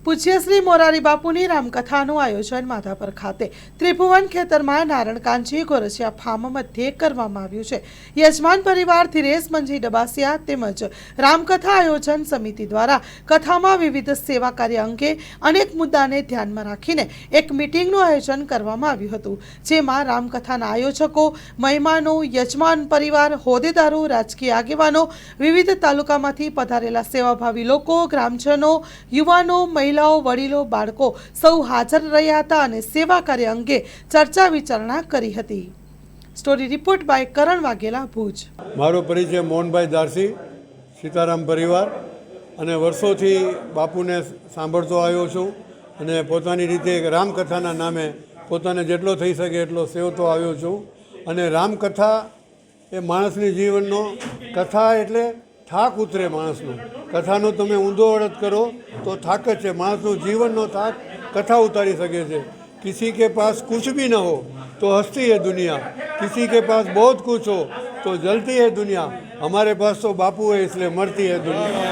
પૂજ્ય શ્રી મોરારી બાપુની રામકથાનું આયોજન માધાપર ખાતે ત્રિભુવન ખેતરમાં નારણકાંજી ગોરસિયા ફાર્મ મધ્યે કરવામાં આવ્યું છે। યજમાન પરિવાર ધીરેશ મંજી ડબાસિયા તેમજ રામકથા આયોજન સમિતિ દ્વારા કથામાં વિવિધ સેવા કાર્ય અંગે અનેક મુદ્દાને ધ્યાનમાં રાખીને એક મીટિંગનું આયોજન કરવામાં આવ્યું હતું, જેમાં રામકથાના આયોજકો, મહેમાનો, યજમાન પરિવાર, હોદ્દેદારો, રાજકીય આગેવાનો, વિવિધ તાલુકામાંથી પધારેલા સેવાભાવી લોકો, ગ્રામજનો, યુવાનો, મહિલાઓ, વડીલો, બાળકો સૌ હાજર રહ્યા હતા અને સેવા કાર્ય અંગે ચર્ચા વિચારણા કરી હતી। સ્ટોરી રિપોર્ટ બાય કરણ વાઘેલા, ભુજ। મારો પરિચય મોહનભાઈ દારસી, સીતારામ પરિવાર, અને વર્ષોથી બાપુને સાંભળતો આવ્યો છું અને પોતાની રીતે રામકથાના નામે પોતાને જેટલો થઈ શકે એટલો સેવતો આવ્યો છું। અને રામકથા એ માણસની જીવનનો, કથા એટલે થાક ઉતરે માણસનો। કથાનો તમે ઊંધો અડત કરો તો થાક જ છે। માણસનો જીવનનો થાક कथा उतारी सके छे। किसी के पास कुछ भी न हो तो हंसती है दुनिया, किसी के पास बहुत कुछ हो तो जलती है दुनिया। हमारे पास तो बापू है इसलिए मरती है दुनिया।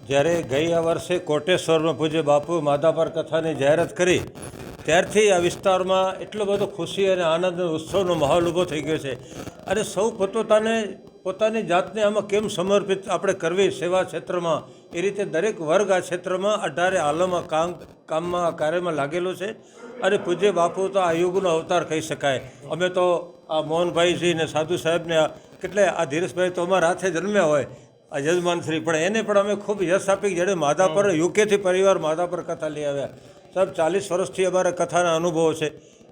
જ્યારે ગયા વર્ષે કોટેશ્વરમાં પૂજ્ય બાપુ માધાપર કથાની જાહેરાત કરી ત્યારથી આ વિસ્તારમાં એટલો બધો ખુશી અને આનંદ ઉત્સવનો માહોલ ઊભો થઈ ગયો છે અને સૌ પોતાની જાતને આમાં કેમ સમર્પિત આપણે કરવી સેવા ક્ષેત્રમાં, એ રીતે દરેક વર્ગ આ ક્ષેત્રમાં 18 આલમમાં કામમાં કાર્યમાં લાગેલો છે અને પૂજ્ય બાપુ તો આ યુગનો અવતાર કહી શકાય। અમે તો આ મોહનભાઈજી ને સાધુ સાહેબને કેટલે આ ધીરેશભાઈ તો અમારા હાથે જન્મ્યા હોય આ યજમાનશ્રી, પણ એને પણ અમે ખૂબ યશ આપી જેણે માધાપર યુકેથી પરિવાર માધાપર કથા લઈ આવ્યા। સાહેબ 40 વર્ષથી અમારા કથાના અનુભવો છે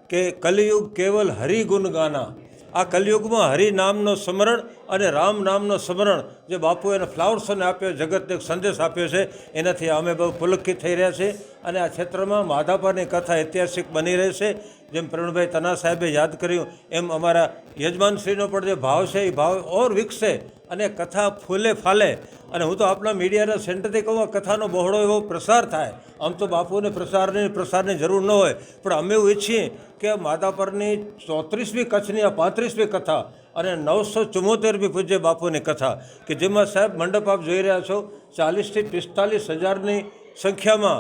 કે કલિયુગ કેવલ હરિગુણ ગાના। આ કલિયુગમાં હરિ નામનો સ્મરણ અને રામ નામનો સ્મરણ જે બાપુ એને ફ્લાવર્સને આપ્યો, જગતને એક સંદેશ આપ્યો છે, એનાથી અમે બહુ પુલકિત થઈ રહ્યા છીએ અને આ ક્ષેત્રમાં માધાપરની કથા ઐતિહાસિક બની રહેશે। જેમ પ્રવીણભાઈ તના સાહેબે યાદ કર્યું એમ અમારા યજમાનશ્રીનો પણ જે ભાવ છે એ ભાવ ઓર વિકસે અને કથા ફૂલે ફાલે। અને હું તો આપણા મીડિયાના સેન્ટરથી કહું કથાનો બહોળો એવો પ્રસાર થાય। આમ તો બાપુને પ્રસારની જરૂર ન હોય, પણ અમે એવું ઈચ્છીએ કે માધાપરની 34મી કચ્છની આ 35મી કથા અને 974મી પૂજ્ય બાપુની કથા કે જેમાં સાહેબ મંડપ આપ જોઈ રહ્યા છો 40થી 45 હજારની સંખ્યામાં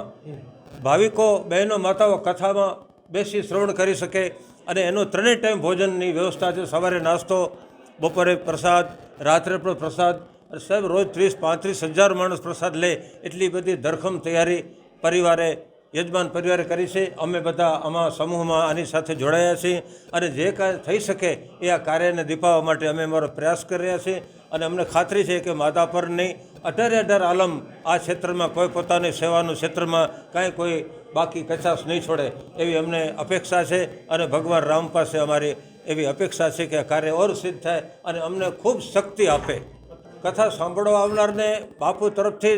ભાવિકો, બહેનો, માતાઓ કથામાં બેસી શ્રવણ કરી શકે અને એનો 3 ટાઈમ ભોજનની વ્યવસ્થા છે। સવારે નાસ્તો, બપોરે પ્રસાદ, રાત્રે પણ પ્રસાદ। અને સાહેબ રોજ 30-35 હજાર માણસ પ્રસાદ લે એટલી બધી ધરખમ તૈયારી યજમાન પરિવારે કરી છે। અમે બધા આમાં સમૂહમાં આની સાથે જોડાયા છીએ અને જે કાંઈ થઈ શકે એ આ કાર્યને દીપાવવા માટે અમે અમારો પ્રયાસ કરી રહ્યા છીએ અને અમને ખાતરી છે કે માધાપરની 18 આલમ આ ક્ષેત્રમાં કોઈ પોતાની સેવાનું ક્ષેત્રમાં કાંઈ કોઈ બાકી કચાશ નહીં છોડે એવી અમને અપેક્ષા છે અને ભગવાન રામ પાસે અમારી એવી અપેક્ષા છે કે આ કાર્ય ઓર સિદ્ધ થાય અને અમને ખૂબ શક્તિ આપે। કથા સાંભળવા આવનારને બાપુ તરફથી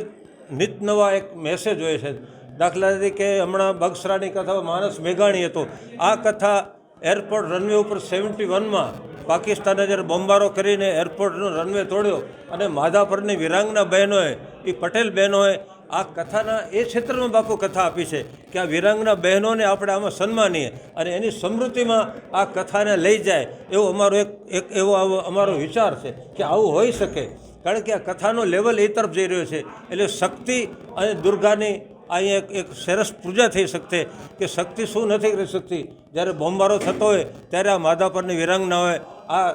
નિત નવા એક મેસેજ હોય છે। દાખલા તરીકે હમણાં બગસરાની કથા માનસ મેઘાણી હતો, આ કથા એરપોર્ટ રનવે ઉપર 71માં પાકિસ્તાને જ્યારે બોમ્બારો કરીને એરપોર્ટનો રનવે તોડ્યો અને માધાપરની વિરાંગના બહેનોએ, એ પટેલ બહેનોએ આ કથાના એ ક્ષેત્રમાં બાપુ કથા આપી છે કે આ વિરાંગના બહેનોને આપણે આમાં સન્માનીએ અને એની સમૃદ્ધિમાં આ કથાને લઈ જાય એવો અમારો વિચાર છે કે આવું હોઈ શકે। કારણ કે આ કથાનો લેવલ એ તરફ જઈ રહ્યો છે એટલે શક્તિ અને દુર્ગાની અહીંયા એક સરસ પૂજા થઈ શકતે કે શક્તિ શું નથી કરી શકતી। જ્યારે બોમ્બારો થતો હોય ત્યારે આ માધાપરની વિરાંગનાઓએ આ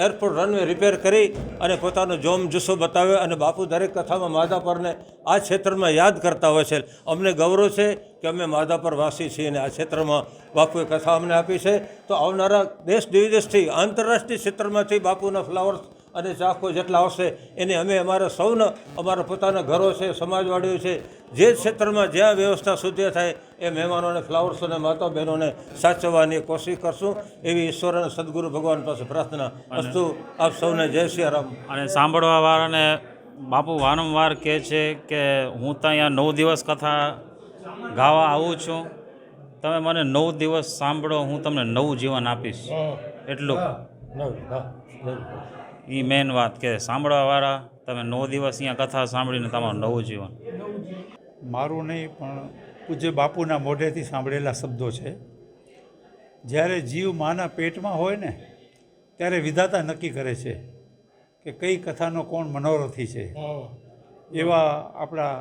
એરપોર્ટ રનવે રિપેર કરી અને પોતાનો જોમ જુસ્સો બતાવ્યો અને બાપુ દરેક કથામાં માધાપરને આ ક્ષેત્રમાં યાદ કરતા હોય છે। અમને ગૌરવ છે કે અમે માધાપર વાસી છીએ અને આ ક્ષેત્રમાં બાપુએ કથા અમને આપી છે। તો આવનારા દેશ વિદેશથી, આંતરરાષ્ટ્રીય ક્ષેત્રમાંથી બાપુના ફ્લાવર્સ અને ચાહકો જેટલા આવશે એને અમે અમારા પોતાના ઘરો છે, સમાજવાડીઓ છે, જે ક્ષેત્રમાં જ્યાં વ્યવસ્થા શુદ્ધ થાય એ મહેમાનોને, ફ્લાવર્સોને, માતા બહેનોને સાચવવાની કોશિશ કરશું એવી ઈશ્વર અને સદગુરુ ભગવાન પાસે પ્રાર્થના અસ્તુ। આપ સૌને જય સિયારામ। અને સાંભળવા વાળાને બાપુ વારંવાર કહે છે કે હું તો અહીંયા 9 દિવસ કથા ગાવા આવું છું, તમે મને 9 દિવસ સાંભળો, હું તમને નવું જીવન આપીશ। એટલું એ મેન વાત કે સાંભળવાવાળા તમે 9 દિવસ અહીંયા કથા સાંભળીને તમારું નવું જીવન। મારું નહીં પણ પૂજ્ય બાપુના મોઢેથી સાંભળેલા શબ્દો છે। જ્યારે જીવ માના પેટમાં હોય ને ત્યારે વિધાતા નક્કી કરે છે કે કઈ કથાનો કોણ મનોરથી છે। એવા આપણા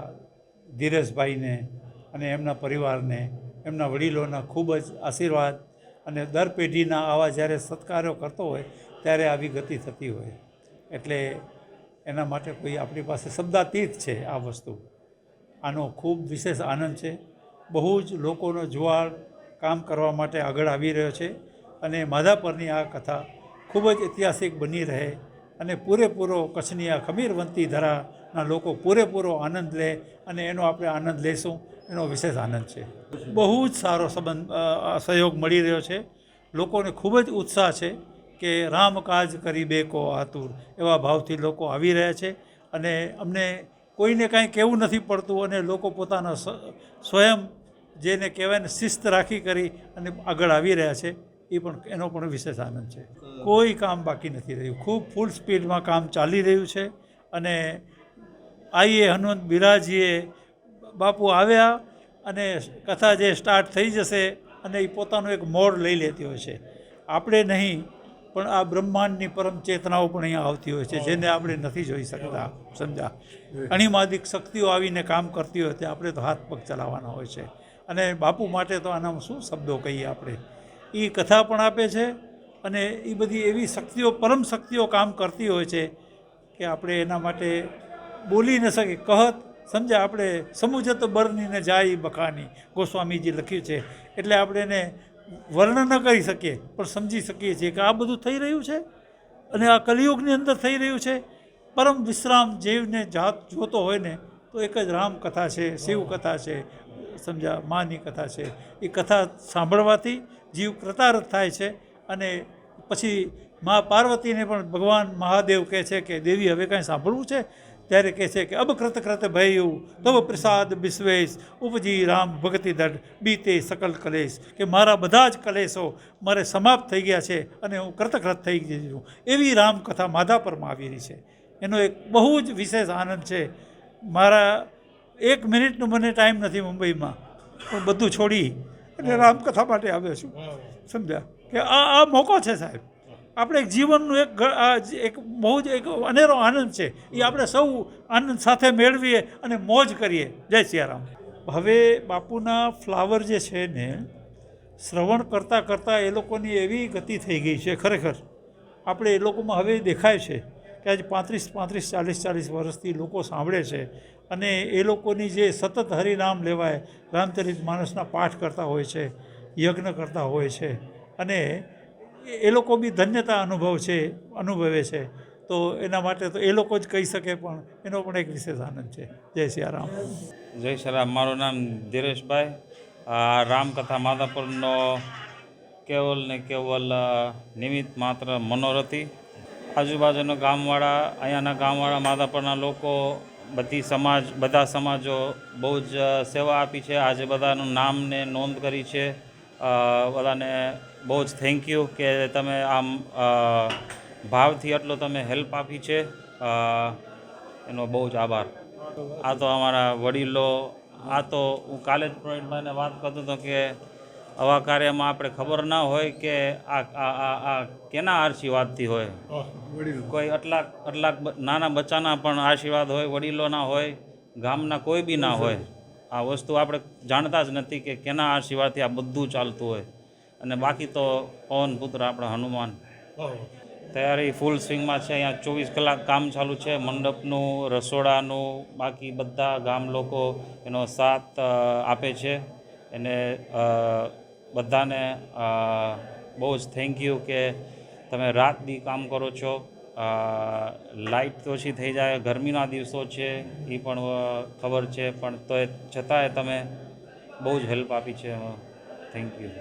ધીરેશભાઈને અને એમના પરિવારને એમના વડીલોના ખૂબ જ આશીર્વાદ અને દર પેઢીના આવા જ્યારે સત્કારો કરતો હોય ત્યારે આવી ગતિ થતી હોય એટલે એના માટે કોઈ આપણી પાસે શબ્દાતીત છે આ વસ્તુ. આનો ખૂબ વિશેષ આનંદ છે. બહુ જ લોકોનો જુવાળ કામ કરવા માટે આગળ આવી રહ્યો છે અને માધાપરની આ કથા ખૂબ જ ઐતિહાસિક બની રહે અને પૂરેપૂરો કચ્છની આ ખમીરવંતી ધરાના લોકો પૂરેપૂરો આનંદ લે અને એનો આપણે આનંદ લેશું એનો વિશેષ આનંદ છે. બહુ જ સારો સહયોગ મળી રહ્યો છે. લોકોને ખૂબ જ ઉત્સાહ છે કે રામ કાજ કરી બેકો આતુર એવા ભાવથી લોકો આવી રહ્યા છે અને અમને કોઈને કાંઈ કહેવું નથી પડતું અને લોકો પોતાના સ્વયં જેને કહેવાય ને શિસ્ત રાખી કરી અને આગળ આવી રહ્યા છે એ પણ એનો પણ વિશેષ આનંદ છે. કોઈ કામ બાકી નથી રહ્યું. ખૂબ ફૂલ સ્પીડમાં કામ ચાલી રહ્યું છે અને આઈએ હનુમંત બિરાજીએ બાપુ આવ્યા અને કથા જે સ્ટાર્ટ થઈ જશે અને એ પોતાનું એક મોડ લઈ લેતી હોય છે. આપણે નહીં પણ આ બ્રહ્માંડની પરમ ચેતનાઓ પણ અહીંયા આવતી હોય છે જેને આપણે નથી જોઈ શકતા. સમજા અણીમાદિક શક્તિઓ આવીને કામ કરતી હોય તે આપણે તો હાથ પગ ચલાવવાના હોય છે અને બાપુ માટે તો આના શું શબ્દો કહીએ આપણે. એ કથા પણ આપે છે અને એ બધી એવી શક્તિઓ પરમ શક્તિઓ કામ કરતી હોય છે કે આપણે એના માટે બોલી ન શકીએ. કહત સમજ્યા આપણે સમુજત બરનીને જાય બખાની ગોસ્વામીજી લખ્યું છે એટલે આપણે એને વર્ણન ન કરી શકીએ પણ સમજી શકીએ છીએ કે આ બધું થઈ રહ્યું છે અને આ કલિયુગની અંદર થઈ રહ્યું છે. પરમ વિશ્રામ જીવને જાત જોતો હોય ને તો એક જ રામકથા છે, શિવ કથા છે, સમજ્યા માની કથા છે. એ કથા સાંભળવાથી જીવ કૃતાર્થ થાય છે અને પછી મા પાર્વતીને પણ ભગવાન મહાદેવ કહે છે કે દેવી હવે કાંઈ સાંભળવું છે ત્યારે કહે છે કે અબ કૃત કૃત ભયું તવ પ્રસાદ વિશ્વેશ ઉપજી રામ ભક્તિ દઢ બીતે સકલ કલેશ કે મારા બધા જ કલેશો મારે સમાપ્ત થઈ ગયા છે અને હું કૃતકૃત થઈ ગઈ છું. એવી રામકથા માધાપરમાં આવી રહી છે. એનો એક બહુ જ વિશેષ આનંદ છે. મારા 1 મિનિટનો મને ટાઈમ નથી મુંબઈમાં હું બધું છોડી અને રામકથા માટે આવ્યો છું. સમજ્યા કે આ મોકો છે સાહેબ. આપણે એક જીવનનું એક બહુ જ એક અનેરો આનંદ છે એ આપણે સૌ આનંદ સાથે મેળવીએ અને મોજ કરીએ. જય સિયારામ. હવે બાપુના ફ્લાવર જે છે ને શ્રવણ કરતાં કરતાં એ લોકોની એવી ગતિ થઈ ગઈ છે ખરેખર આપણે એ લોકોમાં હવે દેખાય છે કે આજે 35 40 વર્ષથી લોકો સાંભળે છે અને એ લોકોની જે સતત હરિનામ લેવાય રામચરિત માનસના પાઠ કરતા હોય છે, યજ્ઞ કરતા હોય છે અને એ લોકો બી ધન્યતા અનુભવે છે. તો એના માટે તો એ લોકો જ કહી શકે પણ એનો પણ એક વિશેષ આનંદ છે. જય સિયારામ. જય શ્રી મારું નામ ધીરેશભાઈ. આ રામકથા માધાપરનો કેવલ ને કેવલ નિમિત્ત માત્ર મનોરથી. આજુબાજુના ગામવાળા અહીંયાના ગામવાળા માધાપરના લોકો બધા સમાજો બહુ જ સેવા આપી છે. આજે બધાનું નામને નોંધ કરી છે. બધાને બહુ જ થેન્ક યુ કે તમે આમ ભાવથી આટલો તમે હેલ્પ આપી છે એનો બહુ જ આભાર. આ તો અમારા વડીલો આ તો હું કાલે જ પ્રવીણભાઈને વાત કરતો હતો કે આવા કાર્યમાં આપણે ખબર ના હોય કે આ કેના આશીર્વાદથી હોય. કોઈ અટલાક નાના બચ્ચાના પણ આશીર્વાદ હોય, વડીલોના હોય, ગામના કોઈ બી ના હોય. આ વસ્તુ આપણે જાણતા જ નથી કે કેના આશીર્વાદથી આ બધું ચાલતું હોય. અને બાકી તો પવન પુત્ર આપણા હનુમાન. તૈયારી ફૂલ સ્વિંગમાં છે. અહીંયા 24 કલાક કામ ચાલુ છે. મંડપનું, રસોડાનું, બાકી બધા ગામ લોકો એનો સાથ આપે છે. એને બધાને બહુ જ થેન્ક યુ કે તમે રાત દી કામ કરો છો. લાઇટ તો ઓછી થઈ જાય, ગરમીના દિવસો છે એ પણ ખબર છે પણ તો છતાંય તમે બહુ જ હેલ્પ આપી છે. Thank you.